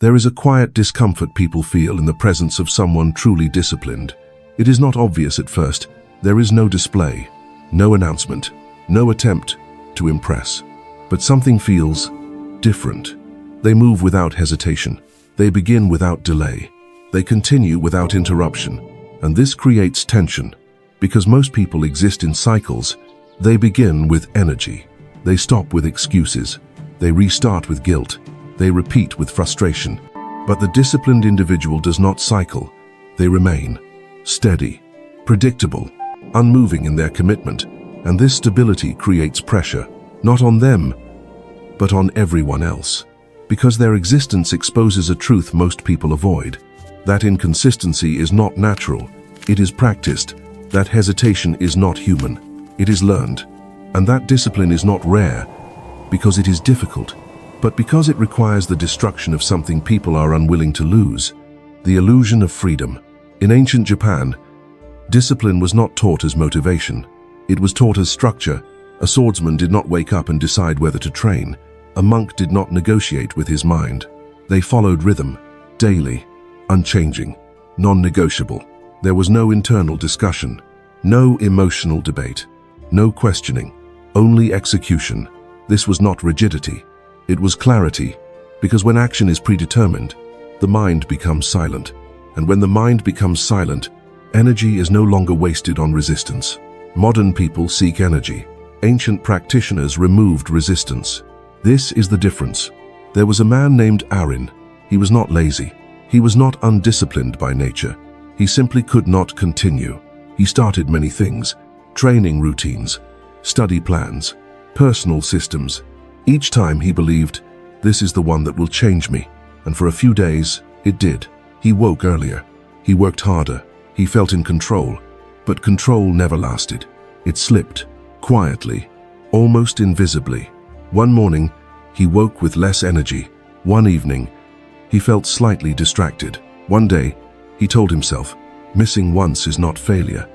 There is a quiet discomfort people feel in the presence of someone truly disciplined. It is not obvious at first. There is no display, no announcement, no attempt to impress. But something feels different. They move without hesitation. They begin without delay. They continue without interruption. And this creates tension. Because most people exist in cycles, they begin with energy. They stop with excuses. They restart with guilt. They repeat with frustration. But the disciplined individual does not cycle. They remain steady, predictable, unmoving in their commitment. And this stability creates pressure, not on them, but on everyone else. Because their existence exposes a truth most people avoid. That inconsistency is not natural. It is practiced. That hesitation is not human. It is learned. And that discipline is not rare because it is difficult, but because it requires the destruction of something people are unwilling to lose, the illusion of freedom. In ancient Japan, discipline was not taught as motivation. It was taught as structure. A swordsman did not wake up and decide whether to train. A monk did not negotiate with his mind. They followed rhythm, daily, unchanging, non-negotiable. There was no internal discussion, no emotional debate, no questioning, only execution. This was not rigidity. It was clarity, because when action is predetermined, the mind becomes silent. And when the mind becomes silent, energy is no longer wasted on resistance. Modern people seek energy. Ancient practitioners removed resistance. This is the difference. There was a man named Arin. He was not lazy. He was not undisciplined by nature. He simply could not continue. He started many things: training routines, study plans, personal systems. Each time he believed, this is the one that will change me. And for a few days, it did. He woke earlier. He worked harder. He felt in control. But control never lasted. It slipped, quietly, almost invisibly. One morning, he woke with less energy. One evening, he felt slightly distracted. One day, he told himself, missing once is not failure.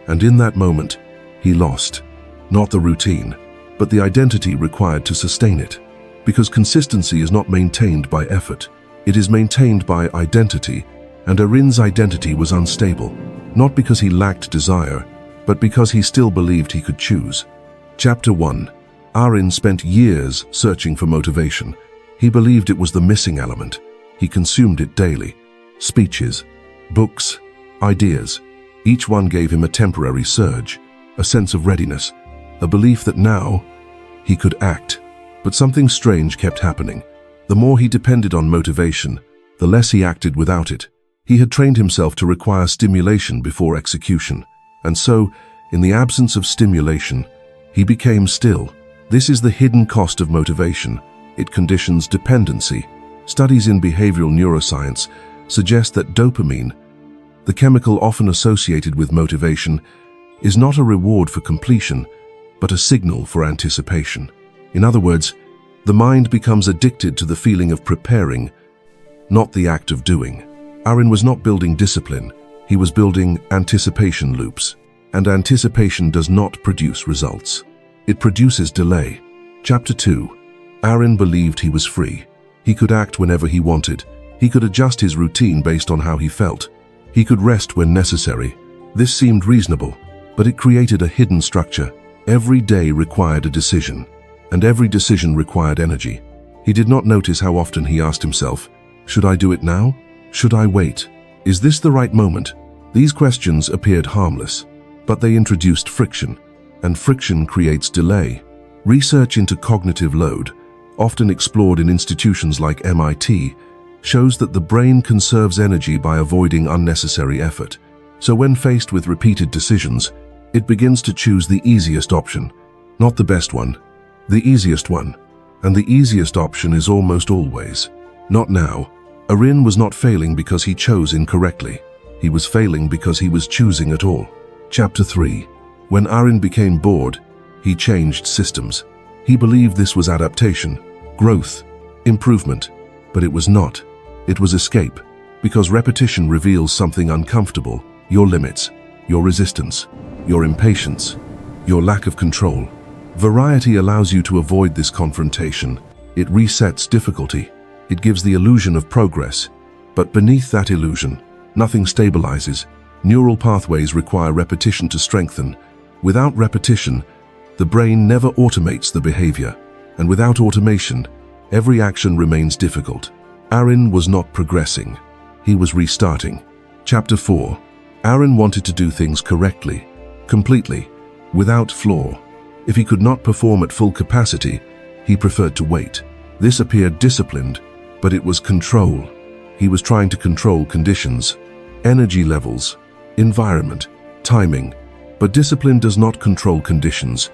And in that moment, he lost. Not the routine, but the identity required to sustain it. Because consistency is not maintained by effort. It is maintained by identity, and Arin's identity was unstable. Not because he lacked desire, but because he still believed he could choose. Chapter 1. Arin spent years searching for motivation. He believed it was the missing element. He consumed it daily. Speeches, books, ideas. Each one gave him a temporary surge, a sense of readiness, a belief that now he could act. But something strange kept happening. The more he depended on motivation, the less he acted without it. He had trained himself to require stimulation before execution. And so, in the absence of stimulation, he became still. This is the hidden cost of motivation. It conditions dependency. Studies in behavioral neuroscience suggest that dopamine, the chemical often associated with motivation, is not a reward for completion, but a signal for anticipation. In other words, the mind becomes addicted to the feeling of preparing, not the act of doing. Arin was not building discipline, he was building anticipation loops. And anticipation does not produce results. It produces delay. Chapter 2. Arin believed he was free. He could act whenever he wanted. He could adjust his routine based on how he felt. He could rest when necessary. This seemed reasonable, but it created a hidden structure. Every day required a decision, and every decision required energy. He did not notice how often he asked himself, should I do it now? Should I wait? Is this the right moment? These questions appeared harmless, but they introduced friction, and friction creates delay. Research into cognitive load, often explored in institutions like MIT, shows that the brain conserves energy by avoiding unnecessary effort. So when faced with repeated decisions, it begins to choose the easiest option, not the best one, the easiest one. And the easiest option is almost always not now. Arin was not failing because he chose incorrectly. He was failing because he was choosing at all. Chapter 3. When Arin became bored, he changed systems. He believed this was adaptation, growth, improvement, but it was not. It was escape, because repetition reveals something uncomfortable: your limits, your resistance, your impatience, your lack of control. Variety allows you to avoid this confrontation. It resets difficulty. It gives the illusion of progress, but beneath that illusion, nothing stabilizes. Neural pathways require repetition to strengthen. Without repetition, the brain never automates the behavior, and without automation, every action remains difficult. Arin was not progressing. He was restarting. Chapter 4. Arin wanted to do things correctly, completely, without flaw. If he could not perform at full capacity, he preferred to wait. This appeared disciplined, but it was control. He was trying to control conditions, energy levels, environment, timing. But discipline does not control conditions.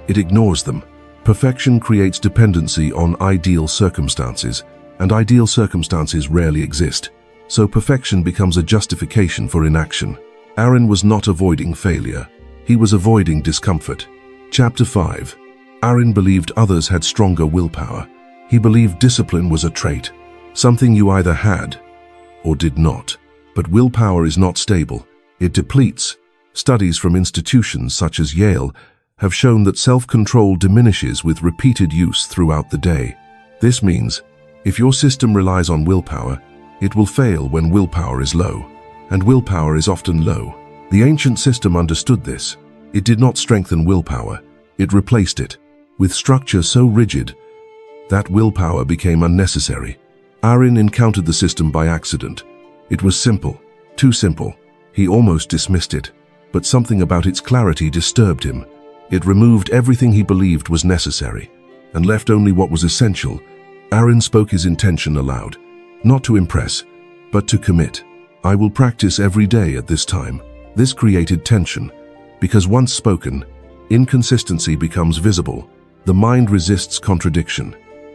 It ignores them. Perfection creates dependency on ideal circumstances, and ideal circumstances rarely exist. So perfection becomes a justification for inaction. Arin was not avoiding failure. He was avoiding discomfort. Chapter 5. Arin believed others had stronger willpower. He believed discipline was a trait, something you either had or did not. But willpower is not stable. It depletes. Studies from institutions such as Yale have shown that self-control diminishes with repeated use throughout the day. This means, if your system relies on willpower, it will fail when willpower is low. And willpower is often low. The ancient system understood this. It did not strengthen willpower. It replaced it with structure so rigid that willpower became unnecessary. Arin encountered the system by accident. It was simple, too simple. He almost dismissed it, but something about its clarity disturbed him. It removed everything he believed was necessary and left only what was essential. Arin spoke his intention aloud, not to impress, but to commit. I will practice every day at this time. This created tension, because once spoken, inconsistency becomes visible. The mind resists contradiction.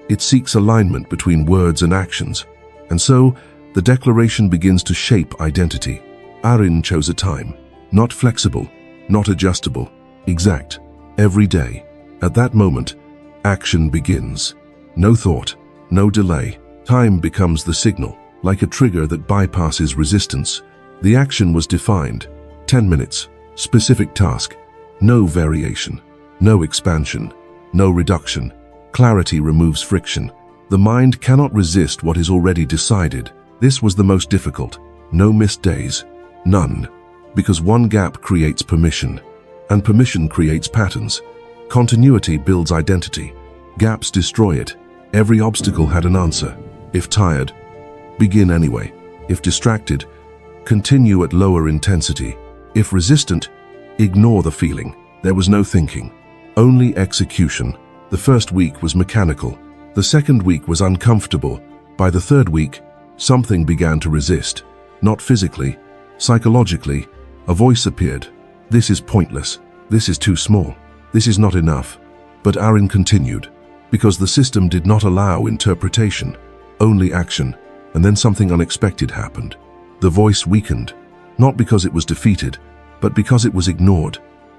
It seeks alignment between words and actions, and so the declaration begins to shape identity. Arin chose a time, not flexible, not adjustable, exact, every day. At that moment, action begins. No thought, no delay. Time becomes the signal, like a trigger that bypasses resistance. The action was defined. 10 minutes, specific task, no variation, no expansion, no reduction. Clarity removes friction. The mind cannot resist what is already decided. This was the most difficult. No missed days. None. Because one gap creates permission, and permission creates patterns. Continuity builds identity. Gaps destroy it. Every obstacle had an answer. If tired, begin anyway. If distracted, continue at lower intensity. If resistant, ignore the feeling. There was no thinking, only execution. The first week was mechanical. The second week was uncomfortable. By the third week, something began to resist. Not physically, psychologically. A voice appeared. This is pointless. This is too small. This is not enough. But Arin continued, because the system did not allow interpretation, only action. And then something unexpected happened. The voice weakened, not because it was defeated, but because it was ignored.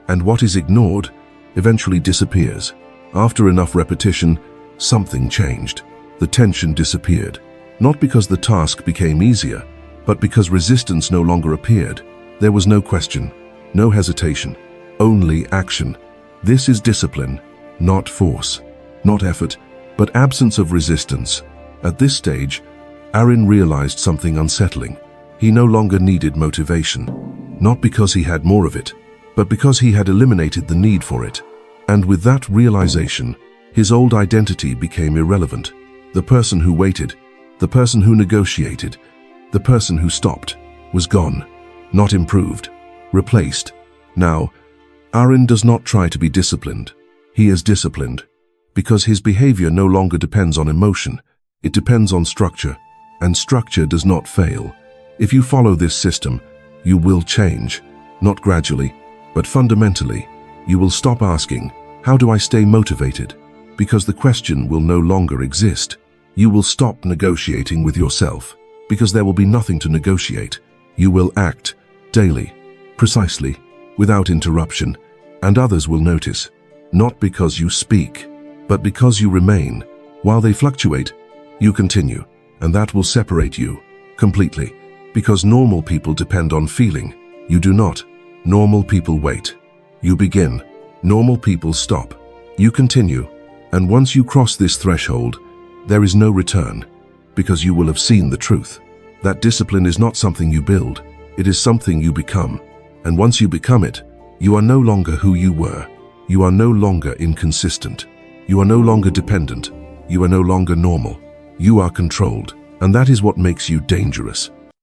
And what is ignored eventually disappears. After enough repetition, something changed. The tension disappeared, not because the task became easier, but because resistance no longer appeared. There was no question, no hesitation, only action. This is discipline, not force, not effort, but absence of resistance. At this stage, Arin realized something unsettling. He no longer needed motivation, not because he had more of it, but because he had eliminated the need for it. And with that realization, his old identity became irrelevant. The person who waited, the person who negotiated, the person who stopped, was gone, not improved, replaced. Now, Arin does not try to be disciplined. He is disciplined because his behavior no longer depends on emotion. It depends on structure, and structure does not fail. If you follow this system, you will change, not gradually, but fundamentally. You will stop asking, how do I stay motivated? Because the question will no longer exist. You will stop negotiating with yourself, because there will be nothing to negotiate. You will act daily, precisely, without interruption, and others will notice, not because you speak, but because you remain. While they fluctuate, you continue, and that will separate you completely, because normal people depend on feeling. You do not. Normal people wait. You begin. Normal people stop. You continue. And once you cross this threshold, there is no return. because you will have seen the truth. That discipline is not something you build, it is something you become. And once you become it, you are no longer who you were. You are no longer inconsistent. You are no longer dependent. You are no longer normal. You are controlled, and that is what makes you dangerous.